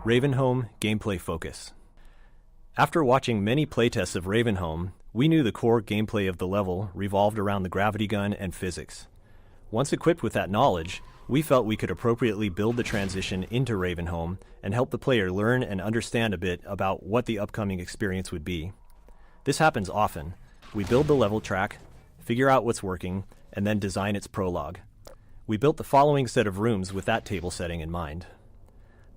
Ravenholm Gameplay Focus. After watching many playtests of Ravenholm, we knew the core gameplay of the level revolved around the gravity gun and physics. Once equipped with that knowledge, we felt we could appropriately build the transition into Ravenholm and help the player learn and understand a bit about what the upcoming experience would be. This happens often. We build the level track, figure out what's working, and then design its prologue. We built the following set of rooms with that table setting in mind.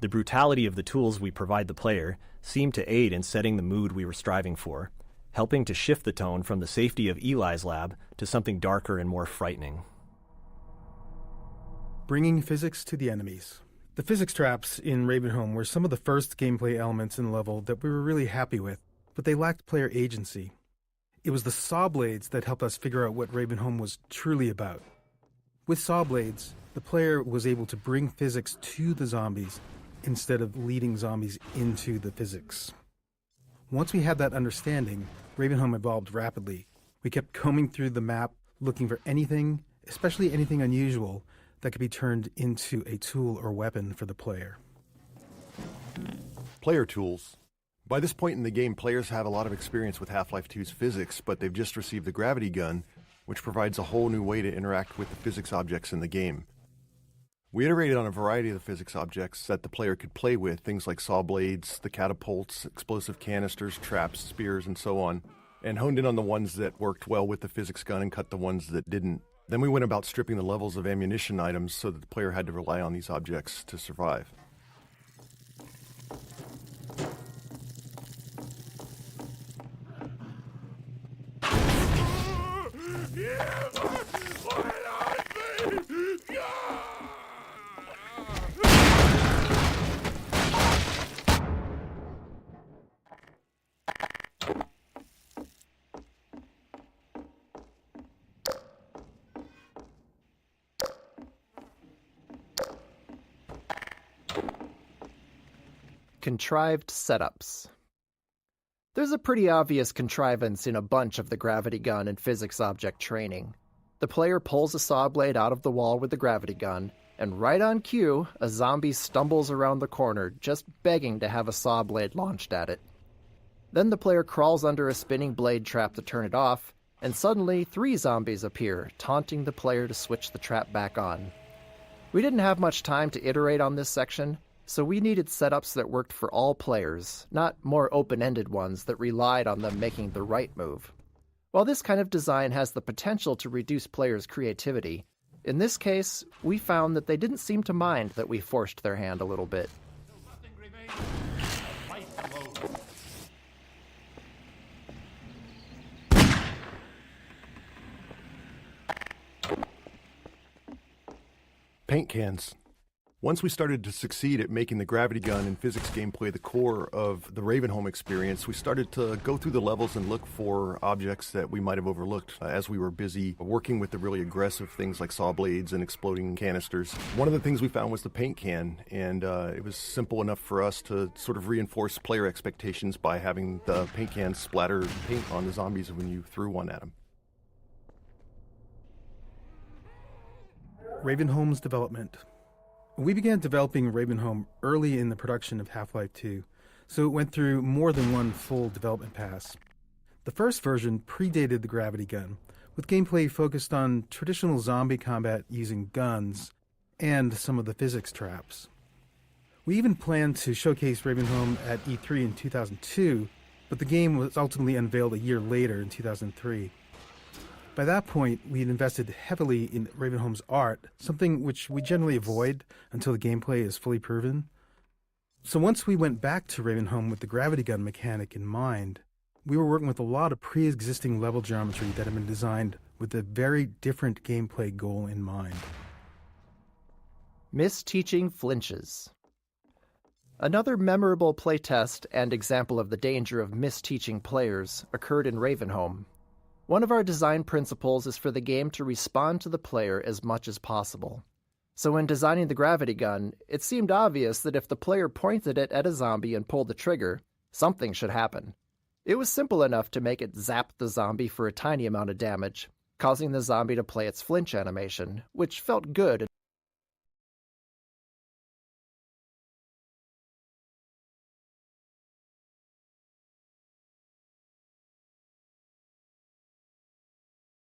The brutality of the tools we provide the player seemed to aid in setting the mood we were striving for, helping to shift the tone from the safety of Eli's lab to something darker and more frightening. Bringing physics to the enemies. The physics traps in Ravenholm were some of the first gameplay elements in the level that we were really happy with, but they lacked player agency. It was the saw blades that helped us figure out what Ravenholm was truly about. With saw blades, the player was able to bring physics to the zombies instead of leading zombies into the physics. Once we had that understanding, Ravenholm evolved rapidly. We kept combing through the map, looking for anything, especially anything unusual, that could be turned into a tool or weapon for the player. Player tools. By this point in the game, players have a lot of experience with Half-Life 2's physics, but they've just received the gravity gun, which provides a whole new way to interact with the physics objects in the game. We iterated on a variety of the physics objects that the player could play with, things like saw blades, the catapults, explosive canisters, traps, spears, and so on, and honed in on the ones that worked well with the physics gun and cut the ones that didn't. Then we went about stripping the levels of ammunition items so that the player had to rely on these objects to survive. Contrived setups. There's a pretty obvious contrivance in a bunch of the gravity gun and physics object training. The player pulls a saw blade out of the wall with the gravity gun, and right on cue, a zombie stumbles around the corner, just begging to have a saw blade launched at it. Then the player crawls under a spinning blade trap to turn it off, and suddenly 3 zombies appear, taunting the player to switch the trap back on. We didn't have much time to iterate on this section, so we needed setups that worked for all players, not more open-ended ones that relied on them making the right move. While this kind of design has the potential to reduce players' creativity, in this case, we found that they didn't seem to mind that we forced their hand a little bit. Paint cans. Once we started to succeed at making the gravity gun and physics gameplay the core of the Ravenholm experience, we started to go through the levels and look for objects that we might have overlooked as we were busy working with the really aggressive things like saw blades and exploding canisters. One of the things we found was the paint can, and it was simple enough for us to sort of reinforce player expectations by having the paint can splatter paint on the zombies when you threw one at them. Ravenholm's development. We began developing Ravenholm early in the production of Half-Life 2, so it went through more than one full development pass. The first version predated the gravity gun, with gameplay focused on traditional zombie combat using guns and some of the physics traps. We even planned to showcase Ravenholm at E3 in 2002, but the game was ultimately unveiled a year later in 2003. By that point, we had invested heavily in Ravenholm's art, something which we generally avoid until the gameplay is fully proven. So once we went back to Ravenholm with the gravity gun mechanic in mind, we were working with a lot of pre-existing level geometry that had been designed with a very different gameplay goal in mind. Misteaching flinches. Another memorable playtest and example of the danger of misteaching players occurred in Ravenholm. One of our design principles is for the game to respond to the player as much as possible. So when designing the gravity gun, it seemed obvious that if the player pointed it at a zombie and pulled the trigger, something should happen. It was simple enough to make it zap the zombie for a tiny amount of damage, causing the zombie to play its flinch animation, which felt good